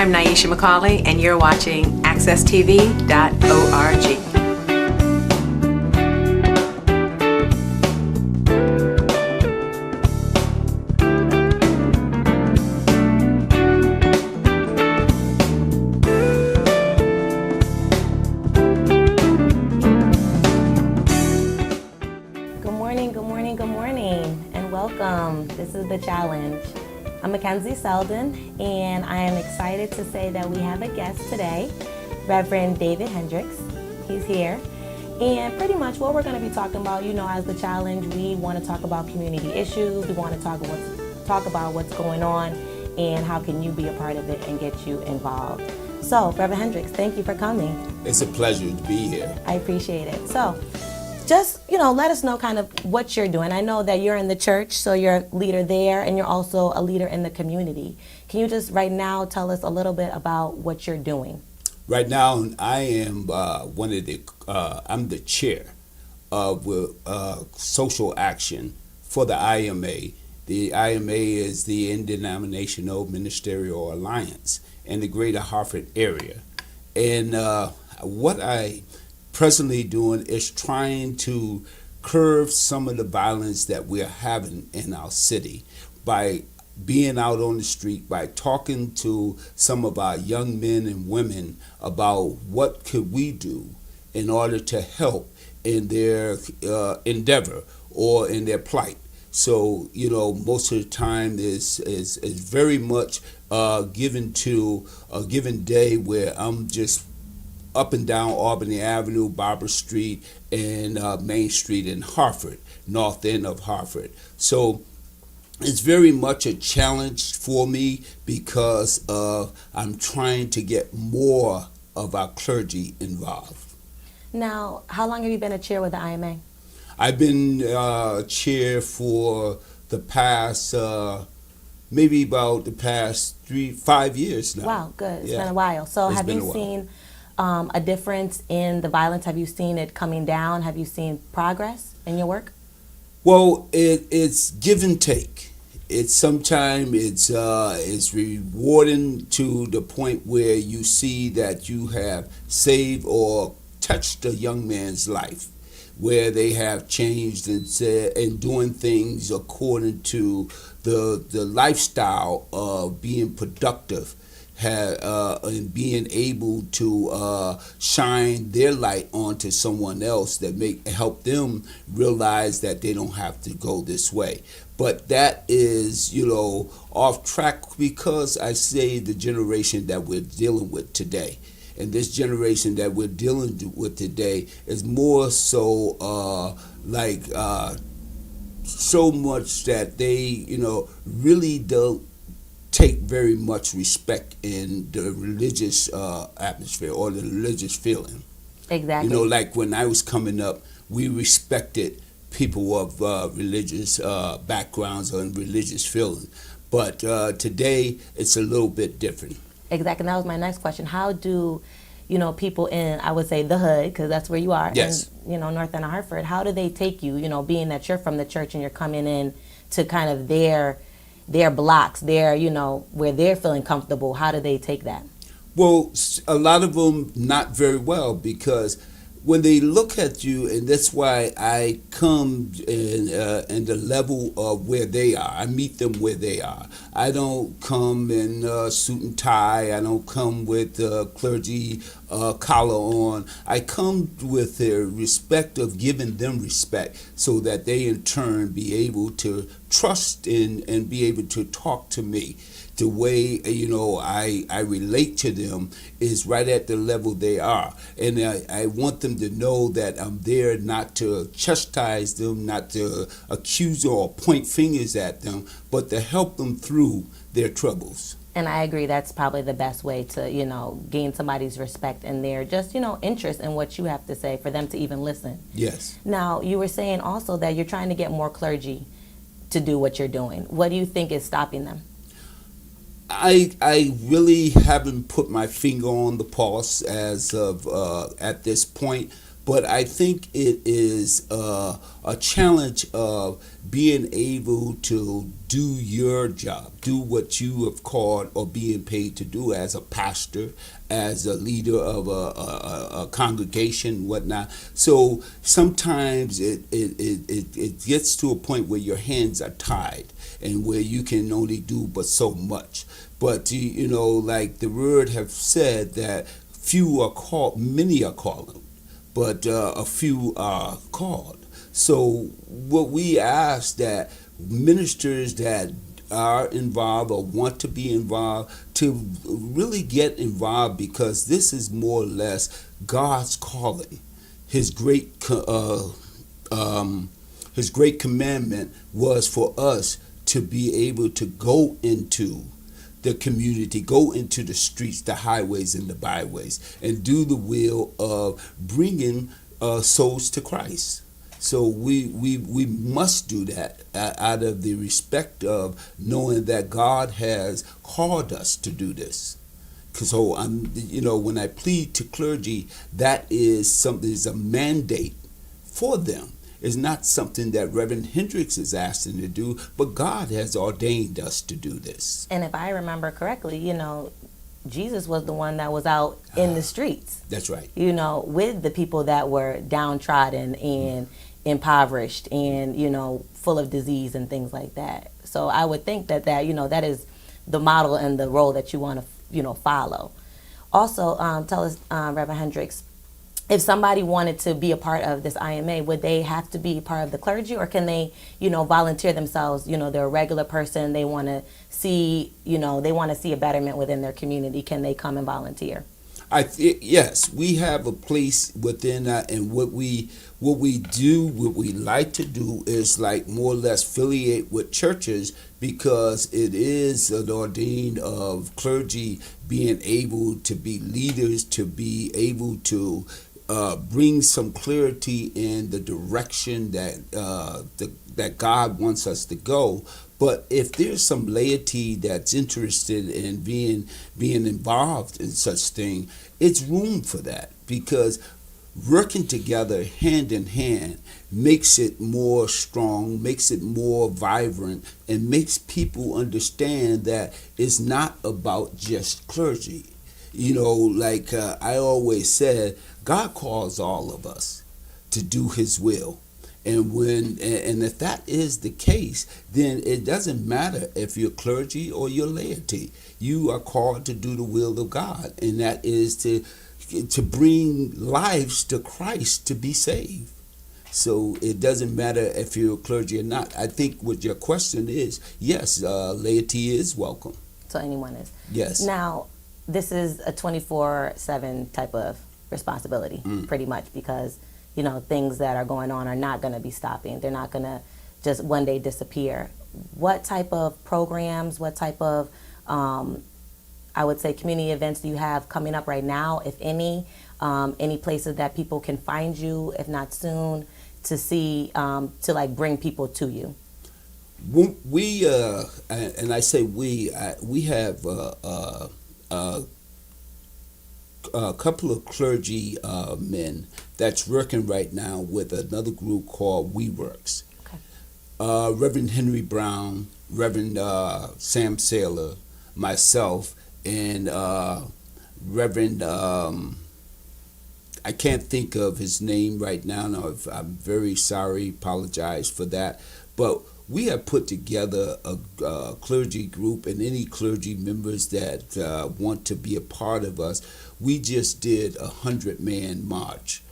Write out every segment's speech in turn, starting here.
I'm Nyesha McCauley, and you're watching AccessTV.org. Good morning, and welcome. This is The Challenge. I'm McKenzie Seldon, and I am excited to say that we have a guest today, Reverend Daivd Hendricks. He's here. And pretty much what we're going to be talking about, as The Challenge, we want to talk about community issues. We want to talk about what's going on and how can you be a part of it and get you involved. So, Reverend Hendricks, thank you for coming. It's a pleasure to be here. I appreciate it. So, just, let us know kind of what you're doing. I know that you're in the church, so you're a leader there, and you're also a leader in the community. Can you just right now tell us a little bit about what you're doing? Right now, I am I'm the chair of social action for the IMA. The IMA is the Interdenominational Ministerial Alliance in the greater Hartford area. And what I presently doing is trying to curb some of the violence that we're having in our city by being out on the street, by talking to some of our young men and women about what could we do in order to help in their endeavor or in their plight. So, most of the time is very much given to a given day where I'm just up and down Albany Avenue, Barber Street, and Main Street in Hartford, north end of Hartford. So it's very much a challenge for me because I'm trying to get more of our clergy involved. Now, how long have you been a chair with the IMA? I've been chair for the past, maybe about the past 5 years now. Wow, good. It's been a while. So have you seen a difference in the violence? Have you seen it coming down? Have you seen progress in your work? Well, it's give and take. Sometimes it's rewarding to the point where you see that you have saved or touched a young man's life, where they have changed and doing things according to the lifestyle of being productive. And being able to shine their light onto someone else that help them realize that they don't have to go this way. But that is, off track because I say the generation that we're dealing with today. And this generation that we're dealing with today is more so so much that they, really don't take very much respect in the religious atmosphere or the religious feeling. Exactly. Like when I was coming up, we respected people of religious backgrounds and religious feeling. But today, it's a little bit different. Exactly. And that was my next question. How do, people in, I would say, the hood, because that's where you are, yes, in, north end of Hartford, how do they take you, being that you're from the church and you're coming in to kind of their blocks, where they're feeling comfortable? How do they take that? Well, a lot of them not very well, because when they look at you, and that's why I come in the level of where they are. I meet them where they are. I don't come in suit and tie. I don't come with clergy collar on. I come with the respect of giving them respect so that they in turn be able to trust in and be able to talk to me. The way, I relate to them is right at the level they are. And I want them to know that I'm there not to chastise them, not to accuse or point fingers at them, but to help them through their troubles. And I agree, that's probably the best way to, gain somebody's respect and their just, interest in what you have to say for them to even listen. Yes. Now, you were saying also that you're trying to get more clergy to do what you're doing. What do you think is stopping them? I really haven't put my finger on the pulse as of at this point, But I think it is a challenge of being able to do your job, do what you have called or being paid to do as a pastor, as a leader of a congregation, whatnot. So sometimes it gets to a point where your hands are tied and where you can only do but so much. But you know, like the word have said that few are called, many are called, but a few are called. So what we ask that ministers that are involved or want to be involved to really get involved, because this is more or less God's calling. His great commandment was for us to be able to go into the community, go into the streets, the highways, and the byways, and do the will of bringing souls to Christ. So we must do that out of the respect of knowing that God has called us to do this. So when I plead to clergy, that is something, is a mandate for them. It's not something that Reverend Hendricks is asking to do, but God has ordained us to do this. And if I remember correctly, Jesus was the one that was out in the streets. That's right. With the people that were downtrodden and impoverished and, full of disease and things like that. So I would think that that is the model and the role that you want to, follow. Also, tell us, Reverend Hendricks, if somebody wanted to be a part of this IMA, would they have to be part of the clergy, or can they, volunteer themselves? They're a regular person. They want to see, a betterment within their community. Can they come and volunteer? Yes, we have a place within that, and what we like to do is like more or less affiliate with churches, because it is an ordained of clergy being able to be leaders, to be able to bring some clarity in the direction that God wants us to go. But if there's some laity that's interested in being involved in such thing, it's room for that, because working together hand in hand makes it more strong, makes it more vibrant, and makes people understand that it's not about just clergy. Like I always said, God calls all of us to do His will. And if that is the case, then it doesn't matter if you're clergy or you're laity. You are called to do the will of God, and that is to bring lives to Christ to be saved. So it doesn't matter if you're clergy or not. I think what your question is, yes, laity is welcome. So anyone is. Yes. Now, this is a 24/7 type of responsibility, pretty much, because things that are going on are not going to be stopping. They're not going to just one day disappear. What type of programs, what type of, I would say, community events do you have coming up right now, if any places that people can find you, if not soon, to see, to bring people to you? We, and I say we have a couple of clergy men that's working right now with another group called We Works. Okay. Reverend Henry Brown, Reverend Sam Saylor, myself, and Reverend, I can't think of his name right now. No, I'm very sorry, apologize for that. But we have put together a clergy group, and any clergy members that want to be a part of us. We just did a 100-man march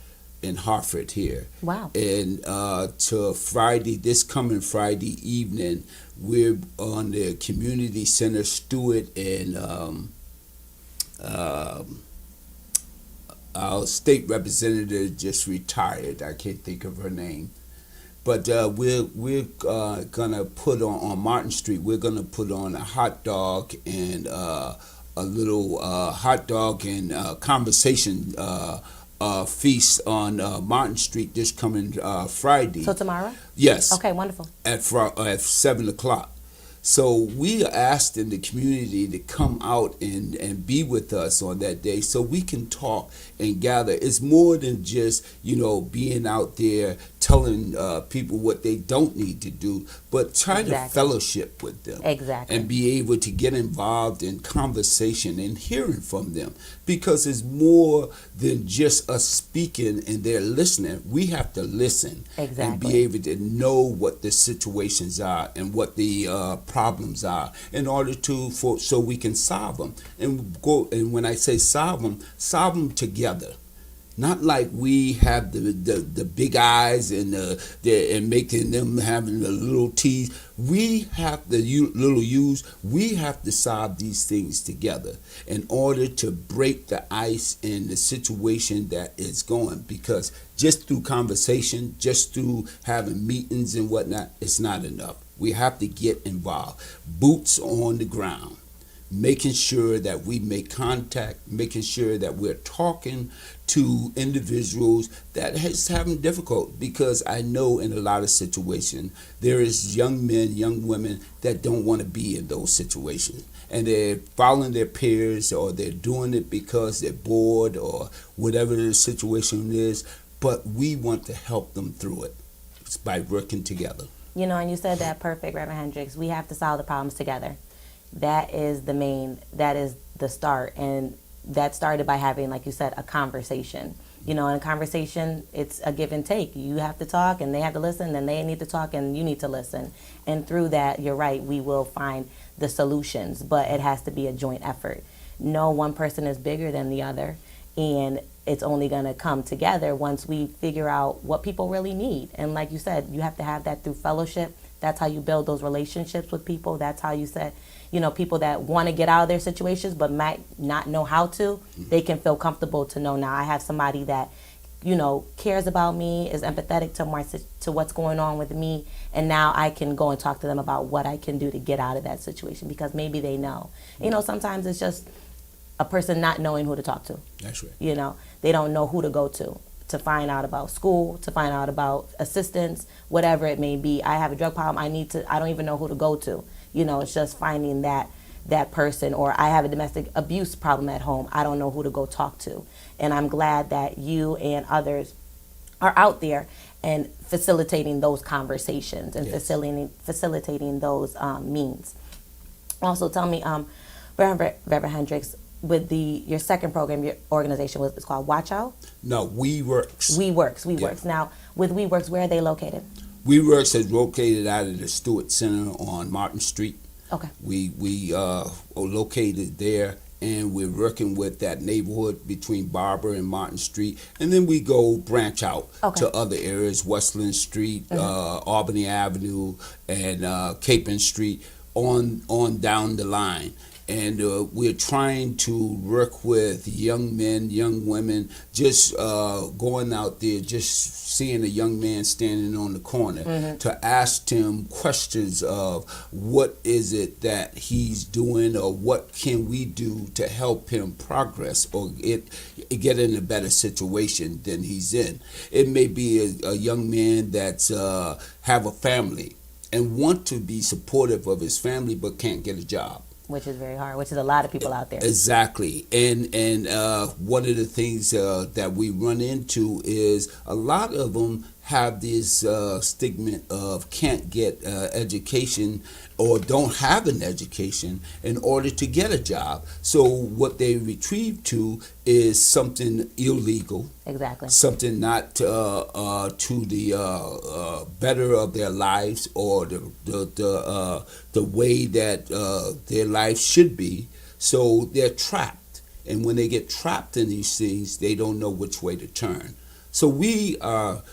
in Hartford here. Wow. And to Friday, this coming Friday evening, we're on the community center. Stewart and our state representative just retired. I can't think of her name. But we're gonna put on Martin Street. We're gonna put on a hot dog and a little hot dog and conversation feast on Martin Street this coming Friday. So tomorrow? Yes. Okay, wonderful. At 7:00. So we are asked in the community to come out and be with us on that day so we can talk and gather. It's more than just, being out there telling people what they don't need to do, but try to fellowship with them. Exactly. And be able to get involved in conversation and hearing from them. Because it's more than just us speaking and they're listening. We have to listen and be able to know what the situations are and what the problems are in order so we can solve them. And when I say solve them together. Not like we have the big eyes and making them having the little T's. We have the little U's. We have to solve these things together in order to break the ice in the situation that is going. Because just through conversation, just through having meetings and whatnot, it's not enough. We have to get involved. Boots on the ground. Making sure that we make contact, making sure that we're talking to individuals that is having difficulty, because I know in a lot of situations there is young men, young women that don't want to be in those situations, and they're following their peers, or they're doing it because they're bored or whatever the situation is, but we want to help them through it. It's by working together. And you said that perfect, Reverend Hendricks. We have to solve the problems together. That is the start, and that started by having, like you said, a conversation. In a conversation, it's a give and take. You have to talk, and they have to listen, and they need to talk, and you need to listen. And through that, you're right, we will find the solutions, but it has to be a joint effort. No one person is bigger than the other, and it's only going to come together once we figure out what people really need. And like you said, you have to have that through fellowship. That's how you build those relationships with people. That's how you said, people that want to get out of their situations but might not know how to, they can feel comfortable to know, now I have somebody that, cares about me, is empathetic to what's going on with me, and now I can go and talk to them about what I can do to get out of that situation, because maybe they know. Sometimes it's just a person not knowing who to talk to. That's right. They don't know who to go to find out about school, to find out about assistance, whatever it may be. I have a drug problem, I don't even know who to go to. It's just finding that person. Or I have a domestic abuse problem at home, I don't know who to go talk to. And I'm glad that you and others are out there and facilitating those conversations and facilitating those means. Also, tell me, Reverend Hendricks, with your second program, your organization it's called Watch Out? No, We Works. We Works. Now, with We Works, where are they located? We Works is located out of the Stewart Center on Martin Street. Okay. We are located there, and we're working with that neighborhood between Barber and Martin Street, and then we go branch out to other areas, Westland Street, Albany Avenue, and Capon Street, on down the line. And we're trying to work with young men, young women, just going out there, just seeing a young man standing on the corner, to ask him questions of what is it that he's doing, or what can we do to help him progress or get in a better situation than he's in. It may be a young man that's have a family and want to be supportive of his family but can't get a job. Which is very hard, which is a lot of people out there. Exactly. And one of the things that we run into is a lot of them have this stigma of can't get education or don't have an education in order to get a job. So what they retrieve to is something illegal. Exactly. Something not to the better of their lives, or the way that their life should be. So they're trapped. And when they get trapped in these things, they don't know which way to turn. So we are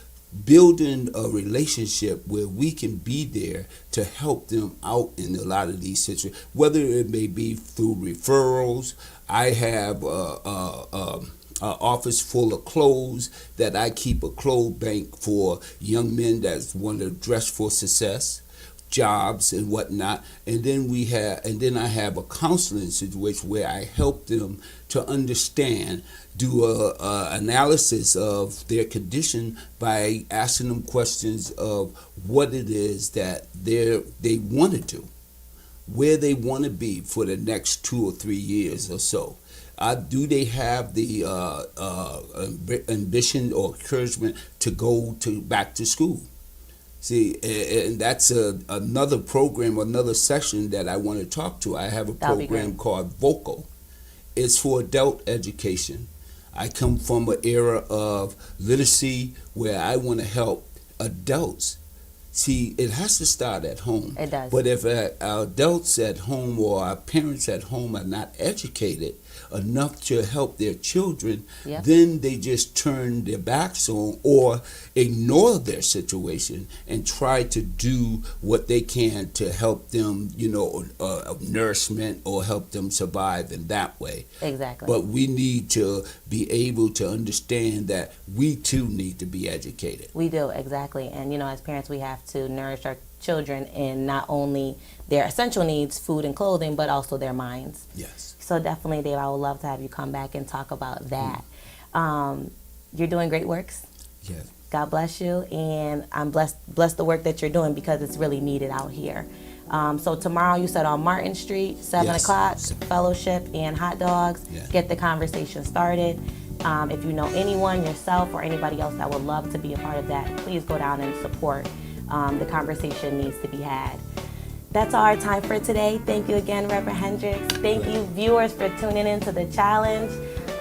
building a relationship where we can be there to help them out in a lot of these situations, whether it may be through referrals. I have an office full of clothes that I keep a clothes bank for young men that want to dress for success, jobs and whatnot. And then I have a counseling situation where I help them to understand, do a analysis of their condition by asking them questions of what it is that they want to do. where they want to be for the next 2 or 3 years or so. Do they have the ambition or encouragement to go back to school? See, and that's another program, another session that I want to talk to. I have a program called Vocal. It's for adult education. I come from an era of literacy where I want to help adults. See, it has to start at home. It does. But if our adults at home or our parents at home are not educated enough to help their children, then they just turn their backs on or ignore their situation and try to do what they can to help them, nourishment or help them survive in that way. Exactly. But we need to be able to understand that we too need to be educated. We do, exactly. And, as parents, we have to nourish our children in not only their essential needs, food and clothing, but also their minds. Yes. So definitely, Dave, I would love to have you come back and talk about that. You're doing great works. Yes. God bless you, and I'm blessed the work that you're doing because it's really needed out here. So tomorrow, you said on Martin Street, 7 o'clock, fellowship and hot dogs. Yeah. Get the conversation started. If you know anyone, yourself, or anybody else that would love to be a part of that, please go down and support. The conversation needs to be had. That's all our time for today. Thank you again, Reverend Hendricks. Thank you, viewers, for tuning in to the challenge.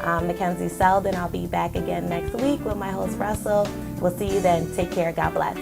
I'm McKenzie Seldon. I'll be back again next week with my host, Russell. We'll see you then. Take care. God bless.